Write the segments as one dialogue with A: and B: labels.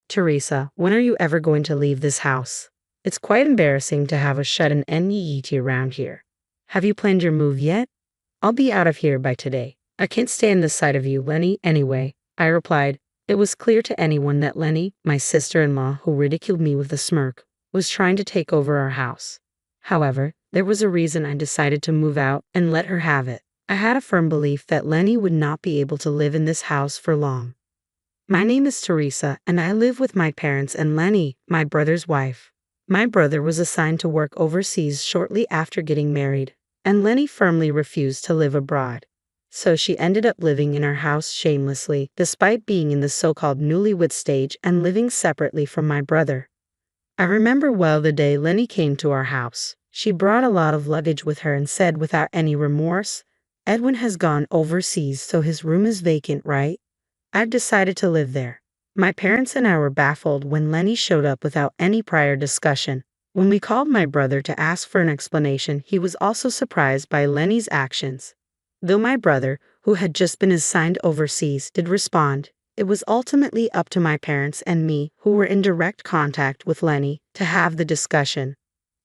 A: Teresa, when are you ever going to leave this house? It's quite embarrassing to have a shut-in NEET around here. Have you planned your move yet? I'll be out of here by today. I can't stand the sight of you, Lenny, anyway, I replied. It was clear to anyone that Lenny, my sister-in-law who ridiculed me with a smirk, was trying to take over our house. However, there was a reason I decided to move out and let her have it. I had a firm belief that Lenny would not be able to live in this house for long. My name is Teresa, and I live with my parents and Lenny, my brother's wife. My brother was assigned to work overseas shortly after getting married, and Lenny firmly refused to live abroad. So she ended up living in our house shamelessly, despite being in the so-called newlywed stage and living separately from my brother. I remember well the day Lenny came to our house. She brought a lot of luggage with her and said without any remorse, "Edwin has gone overseas, so his room is vacant, right? I've decided to live there." My parents and I were baffled when Lenny showed up without any prior discussion. When we called my brother to ask for an explanation, he was also surprised by Lenny's actions. Though my brother, who had just been assigned overseas, did respond, it was ultimately up to my parents and me, who were in direct contact with Lenny, to have the discussion.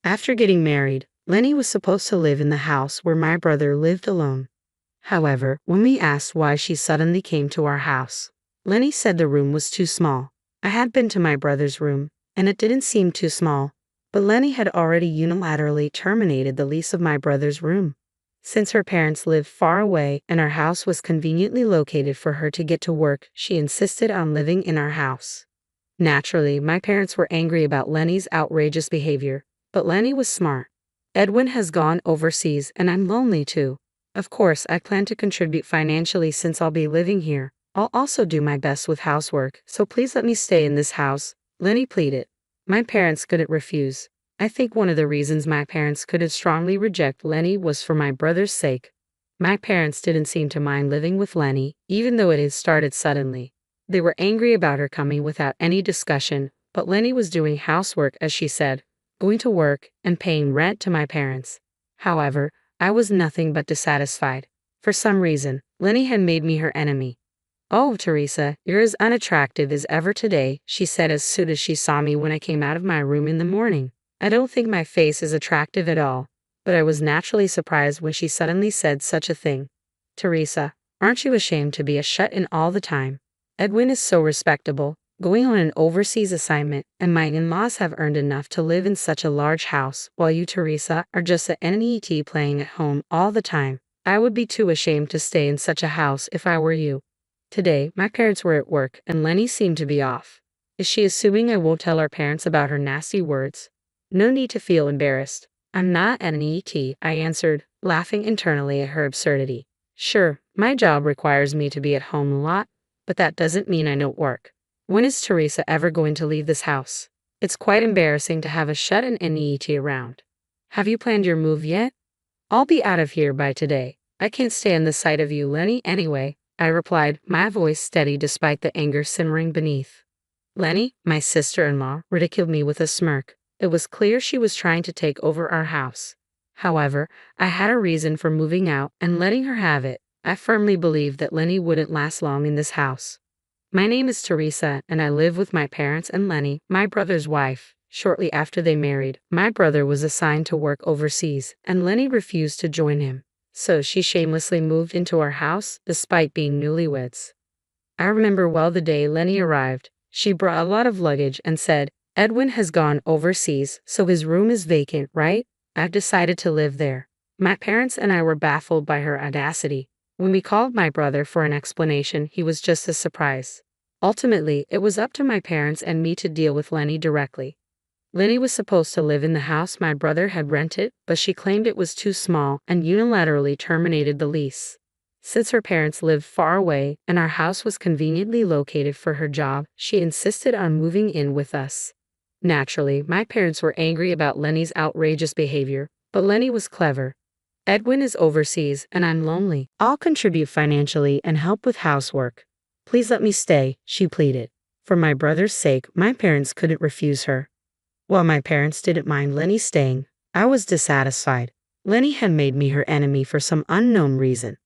A: After getting married, Lenny was supposed to live in the house where my brother lived alone. However, when we asked why she suddenly came to our house, Lenny said the room was too small. I had been to my brother's room, and it didn't seem too small, but Lenny had already unilaterally terminated the lease of my brother's room. Since her parents lived far away and our house was conveniently located for her to get to work, she insisted on living in our house. Naturally, my parents were angry about Lenny's outrageous behavior, but Lenny was smart. Edwin has gone overseas and I'm lonely too. Of course, I plan to contribute financially since I'll be living here. I'll also do my best with housework, so please let me stay in this house, Lenny pleaded. My parents couldn't refuse. I think one of the reasons my parents couldn't strongly reject Lenny was for my brother's sake. My parents didn't seem to mind living with Lenny, even though it had started suddenly. They were angry about her coming without any discussion, but Lenny was doing housework, as she said, going to work and paying rent to my parents. However, I was nothing but dissatisfied. For some reason, Lenny had made me her enemy. "Oh, Teresa, you're as unattractive as ever today," she said as soon as she saw me when I came out of my room in the morning. I don't think my face is attractive at all, but I was naturally surprised when she suddenly said such a thing. "Teresa, aren't you ashamed to be a shut-in all the time? Edwin is so respectable, going on an overseas assignment, and my in-laws have earned enough to live in such a large house, while you, Teresa, are just a NET playing at home all the time. I would be too ashamed to stay in such a house if I were you." Today, my parents were at work, and Lenny seemed to be off. Is she assuming I won't tell our parents about her nasty words? No need to feel embarrassed. I'm not an NET, I answered, laughing internally at her absurdity. Sure, my job requires me to be at home a lot, but that doesn't mean I don't work. When is Teresa ever going to leave this house? It's quite embarrassing to have a shut-in NET around. Have you planned your move yet? I'll be out of here by today. I can't stand the sight of you, Lenny, anyway, I replied, my voice steady despite the anger simmering beneath. Lenny, my sister-in-law, ridiculed me with a smirk. It was clear she was trying to take over our house. However, I had a reason for moving out and letting her have it. I firmly believed that Lenny wouldn't last long in this house. My name is Teresa, and I live with my parents and Lenny, my brother's wife. Shortly after they married, my brother was assigned to work overseas, and Lenny refused to join him. So she shamelessly moved into our house, despite being newlyweds. I remember well the day Lenny arrived. She brought a lot of luggage and said, "Edwin has gone overseas, so his room is vacant, right? I've decided to live there." My parents and I were baffled by her audacity. When we called my brother for an explanation, he was just as surprised. Ultimately, it was up to my parents and me to deal with Lenny directly. Lenny was supposed to live in the house my brother had rented, but she claimed it was too small and unilaterally terminated the lease. Since her parents lived far away and our house was conveniently located for her job, she insisted on moving in with us. Naturally, my parents were angry about Lenny's outrageous behavior, but Lenny was clever. "Edwin is overseas and I'm lonely. I'll contribute financially and help with housework. Please let me stay," she pleaded. For my brother's sake, my parents couldn't refuse her. While my parents didn't mind Lenny staying, I was dissatisfied. Lenny had made me her enemy for some unknown reason.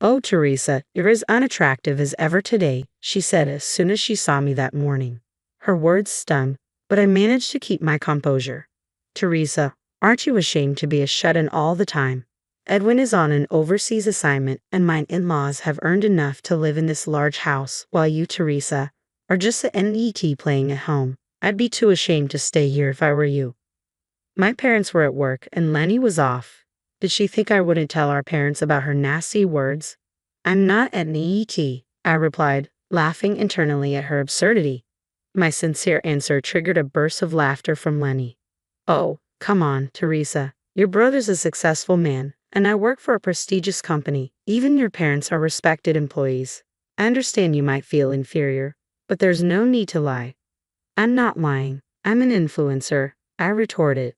A: "Oh, Teresa, you're as unattractive as ever today," she said as soon as she saw me that morning. Her words stung, but I managed to keep my composure. Teresa, aren't you ashamed to be a shut-in all the time? Edwin is on an overseas assignment, and my in-laws have earned enough to live in this large house, while you, Teresa, are just a NET playing at home. I'd be too ashamed to stay here if I were you. My parents were at work, and Lenny was off. Did she think I wouldn't tell our parents about her nasty words? I'm not an NET, I replied, laughing internally at her absurdity. My sincere answer triggered a burst of laughter from Lenny. Oh, come on, Teresa. Your brother's a successful man, and I work for a prestigious company. Even your parents are respected employees. I understand you might feel inferior, but there's no need to lie. I'm not lying. I'm an influencer, I retorted.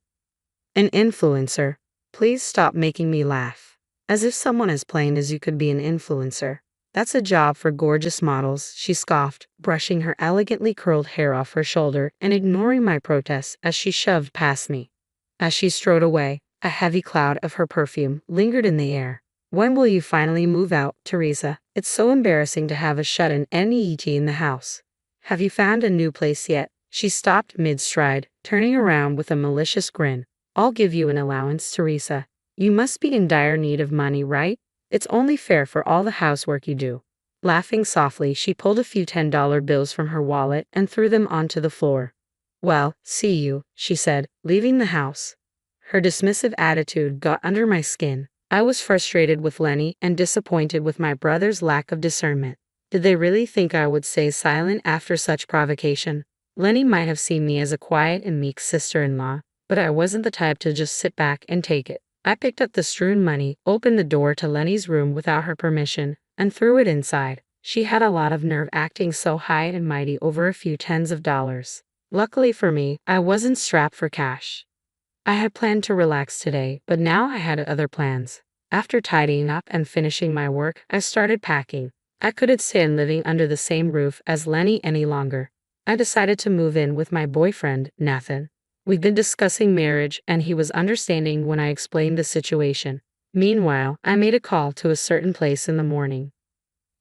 A: An influencer? Please stop making me laugh. As if someone as plain as you could be an influencer. That's a job for gorgeous models, she scoffed, brushing her elegantly curled hair off her shoulder and ignoring my protests as she shoved past me. As she strode away, a heavy cloud of her perfume lingered in the air. When will you finally move out, Teresa? It's so embarrassing to have a shut-in NET in the house. Have you found a new place yet? She stopped mid-stride, turning around with a malicious grin. I'll give you an allowance, Teresa. You must be in dire need of money, right? It's only fair for all the housework you do. Laughing softly, she pulled a few $10 bills from her wallet and threw them onto the floor. Well, see you, she said, leaving the house. Her dismissive attitude got under my skin. I was frustrated with Lenny and disappointed with my brother's lack of discernment. Did they really think I would stay silent after such provocation? Lenny might have seen me as a quiet and meek sister-in-law, but I wasn't the type to just sit back and take it. I picked up the strewn money, opened the door to Lenny's room without her permission, and threw it inside. She had a lot of nerve acting so high and mighty over a few tens of dollars. Luckily for me, I wasn't strapped for cash. I had planned to relax today, but now I had other plans. After tidying up and finishing my work, I started packing. I couldn't stand living under the same roof as Lenny any longer. I decided to move in with my boyfriend, Nathan. We'd been discussing marriage, and he was understanding when I explained the situation. Meanwhile, I made a call to a certain place in the morning.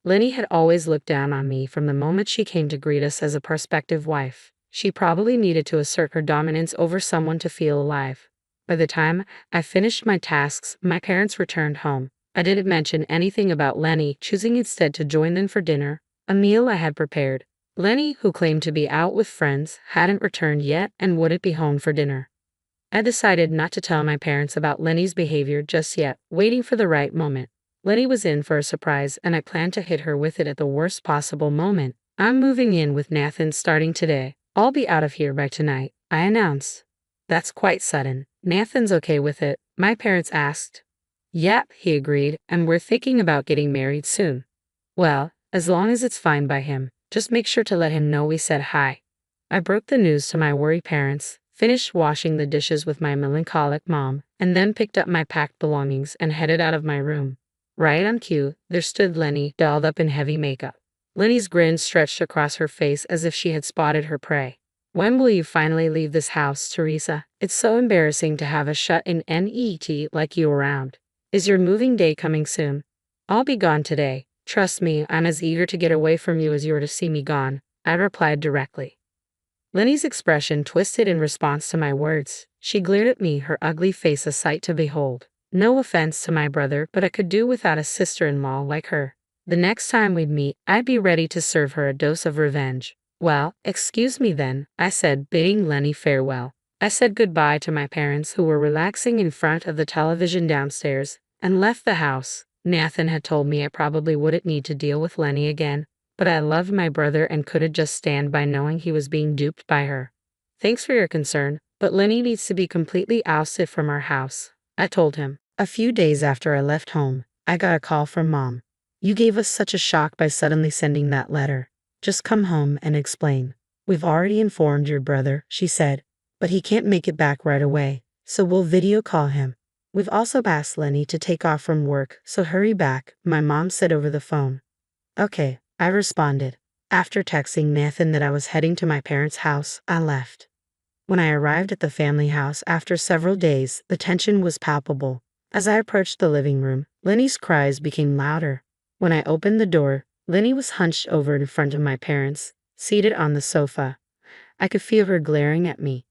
A: Lenny had always looked down on me from the moment she came to greet us as a prospective wife. She probably needed to assert her dominance over someone to feel alive. By the time I finished my tasks, my parents returned home. I didn't mention anything about Lenny choosing instead to join them for dinner, a meal I had prepared. Lenny, who claimed to be out with friends, hadn't returned yet and wouldn't be home for dinner. I decided not to tell my parents about Lenny's behavior just yet, waiting for the right moment. Lenny was in for a surprise, and I planned to hit her with it at the worst possible moment. I'm moving in with Nathan starting today. I'll be out of here by tonight, I announced. That's quite sudden. Nathan's okay with it, my parents asked. Yep, he agreed, and we're thinking about getting married soon. Well, as long as it's fine by him. Just make sure to let him know we said hi. I broke the news to my worried parents, finished washing the dishes with my melancholic mom, and then picked up my packed belongings and headed out of my room. Right on cue, there stood Lenny, dolled up in heavy makeup. Lenny's grin stretched across her face as if she had spotted her prey. When will you finally leave this house, Teresa? It's so embarrassing to have a shut-in NET like you around. Is your moving day coming soon? I'll be gone today. Trust me, I'm as eager to get away from you as you are to see me gone, I replied directly. Lenny's expression twisted in response to my words. She glared at me, her ugly face a sight to behold. No offense to my brother, but I could do without a sister-in-law like her. The next time we'd meet, I'd be ready to serve her a dose of revenge. Well, excuse me then, I said, bidding Lenny farewell. I said goodbye to my parents, who were relaxing in front of the television downstairs, and left the house. Nathan had told me I probably wouldn't need to deal with Lenny again, but I loved my brother and couldn't just stand by knowing he was being duped by her. Thanks for your concern, but Lenny needs to be completely ousted from our house, I told him. A few days after I left home, I got a call from Mom. You gave us such a shock by suddenly sending that letter. Just come home and explain. We've already informed your brother, she said, but he can't make it back right away, so we'll video call him. We've also asked Lenny to take off from work, so hurry back, my mom said over the phone. Okay, I responded. After texting Nathan that I was heading to my parents' house, I left. When I arrived at the family house after several days, the tension was palpable. As I approached the living room, Lenny's cries became louder. When I opened the door, Lenny was hunched over in front of my parents, seated on the sofa. I could feel her glaring at me.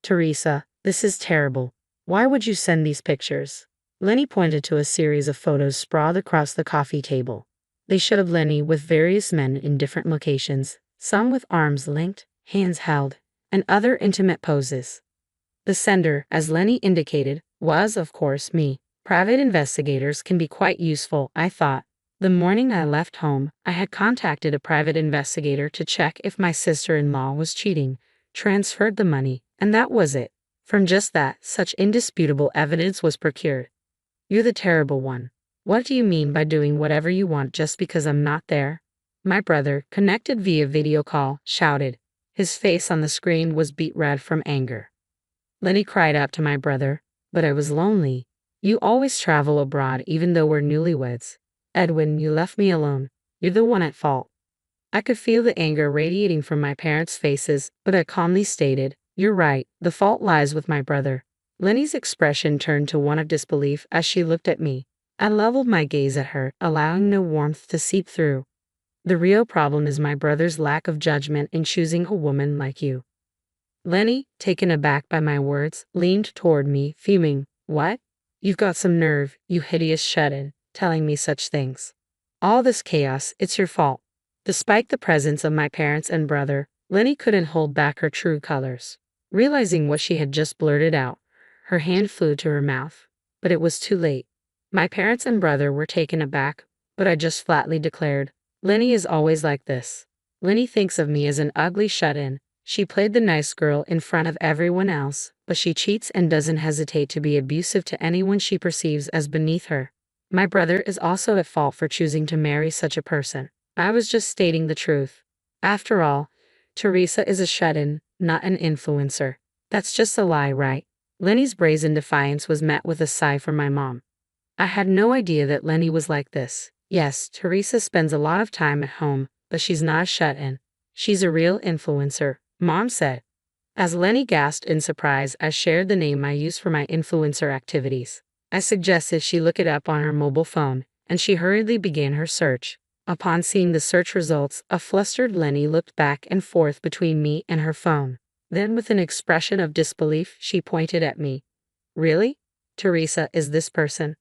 A: Teresa, this is terrible. Why would you send these pictures? Lenny pointed to a series of photos sprawled across the coffee table. They showed Lenny with various men in different locations, some with arms linked, hands held, and other intimate poses. The sender, as Lenny indicated, was, of course, me. Private investigators can be quite useful, I thought. The morning I left home, I had contacted a private investigator to check if my sister-in-law was cheating, transferred the money, and that was it. From just that, such indisputable evidence was procured. You're the terrible one. What do you mean by doing whatever you want just because I'm not there? My brother, connected via video call, shouted. His face on the screen was beet red from anger. Lenny cried out to my brother, but I was lonely. You always travel abroad even though we're newlyweds. Edwin, you left me alone. You're the one at fault. I could feel the anger radiating from my parents' faces, but I calmly stated, you're right, the fault lies with my brother. Lenny's expression turned to one of disbelief as she looked at me. I leveled my gaze at her, allowing no warmth to seep through. The real problem is my brother's lack of judgment in choosing a woman like you. Lenny, taken aback by my words, leaned toward me, fuming. What? You've got some nerve, you hideous shut-in, telling me such things. All this chaos, it's your fault. Despite the presence of my parents and brother, Lenny couldn't hold back her true colors. Realizing what she had just blurted out, her hand flew to her mouth. But it was too late. My parents and brother were taken aback, but I just flatly declared, Lenny is always like this. Lenny thinks of me as an ugly shut-in. She played the nice girl in front of everyone else, but she cheats and doesn't hesitate to be abusive to anyone she perceives as beneath her. My brother is also at fault for choosing to marry such a person. I was just stating the truth. After all, Teresa is a shut-in, not an influencer. That's just a lie, right? Lenny's brazen defiance was met with a sigh from my mom. I had no idea that Lenny was like this. Yes, Teresa spends a lot of time at home, but she's not a shut-in. She's a real influencer, Mom said. As Lenny gasped in surprise, I shared the name I use for my influencer activities. I suggested she look it up on her mobile phone, and she hurriedly began her search. Upon seeing the search results, a flustered Lenny looked back and forth between me and her phone. Then, with an expression of disbelief, she pointed at me. Really? Teresa is this person?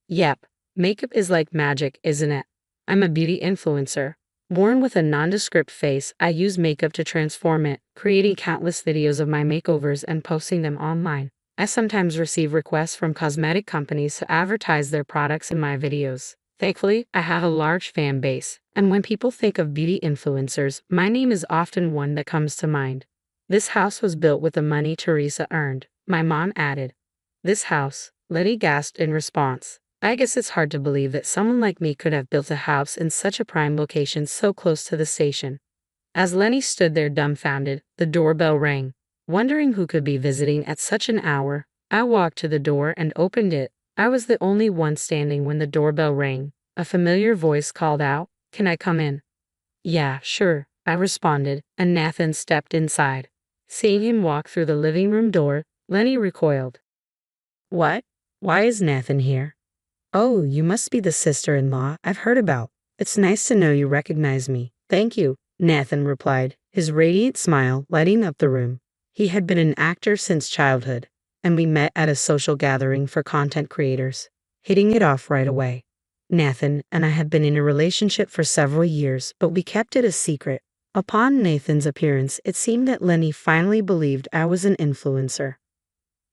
A: Yep. Makeup is like magic, isn't it? I'm a beauty influencer. Born with a nondescript face, I use makeup to transform it, creating countless videos of my makeovers and posting them online. I sometimes receive requests from cosmetic companies to advertise their products in my videos. Thankfully, I have a large fan base, and when people think of beauty influencers, my name is often one that comes to mind. This house was built with the money Teresa earned, my mom added. This house, Letty gasped in response. I guess it's hard to believe that someone like me could have built a house in such a prime location so close to the station. As Lenny stood there dumbfounded, the doorbell rang. Wondering who could be visiting at such an hour, I walked to the door and opened it. I was the only one standing when the doorbell rang. A familiar voice called out, "Can I come in?" "Yeah, sure," I responded, and Nathan stepped inside. Seeing him walk through the living room door, Lenny recoiled. "What? Why is Nathan here?" "Oh, you must be the sister-in-law I've heard about. It's nice to know you recognize me." "Thank you," Nathan replied, his radiant smile lighting up the room. He had been an actor since childhood, and we met at a social gathering for content creators, hitting it off right away. Nathan and I had been in a relationship for several years, but we kept it a secret. Upon Nathan's appearance, it seemed that Lenny finally believed I was an influencer.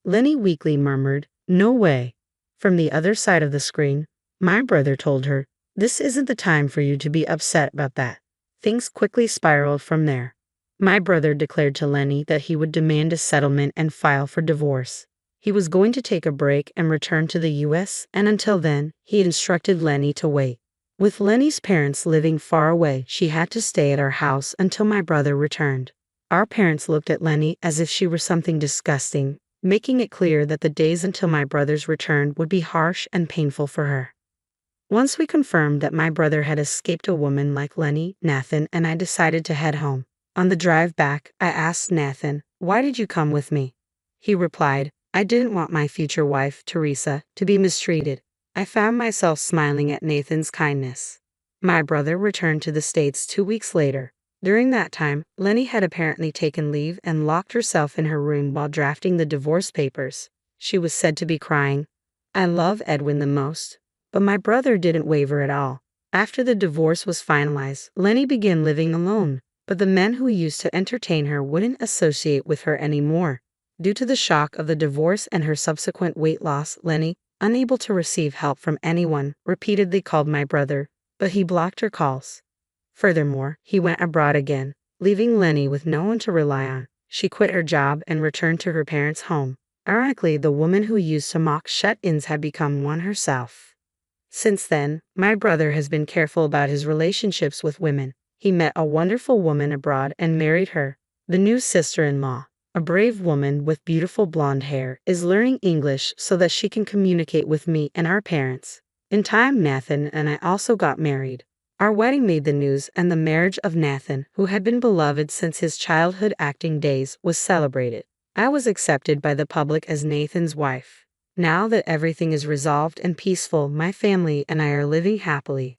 A: Lenny weakly murmured, "No way." From the other side of the screen, my brother told her, "This isn't the time for you to be upset about that." Things quickly spiraled from there. My brother declared to Lenny that he would demand a settlement and file for divorce. He was going to take a break and return to the U.S., and until then, he instructed Lenny to wait. With Lenny's parents living far away, she had to stay at our house until my brother returned. Our parents looked at Lenny as if she were something disgusting, making it clear that the days until my brother's return would be harsh and painful for her. Once we confirmed that my brother had escaped a woman like Lenny, Nathan and I decided to head home. On the drive back, I asked Nathan, "Why did you come with me?" He replied, "I didn't want my future wife, Teresa, to be mistreated." I found myself smiling at Nathan's kindness. My brother returned to the States 2 weeks later. During that time, Lenny had apparently taken leave and locked herself in her room while drafting the divorce papers. She was said to be crying, "I love Edwin the most." But my brother didn't waver at all. After the divorce was finalized, Lenny began living alone, but the men who used to entertain her wouldn't associate with her anymore. Due to the shock of the divorce and her subsequent weight loss, Lenny, unable to receive help from anyone, repeatedly called my brother, but he blocked her calls. Furthermore, he went abroad again, leaving Lenny with no one to rely on. She quit her job and returned to her parents' home. Ironically, the woman who used to mock shut-ins had become one herself. Since then, my brother has been careful about his relationships with women. He met a wonderful woman abroad and married her. The new sister-in-law, a brave woman with beautiful blonde hair, is learning English so that she can communicate with me and our parents. In time, Nathan and I also got married. Our wedding made the news, and the marriage of Nathan, who had been beloved since his childhood acting days, was celebrated. I was accepted by the public as Nathan's wife. Now that everything is resolved and peaceful, my family and I are living happily.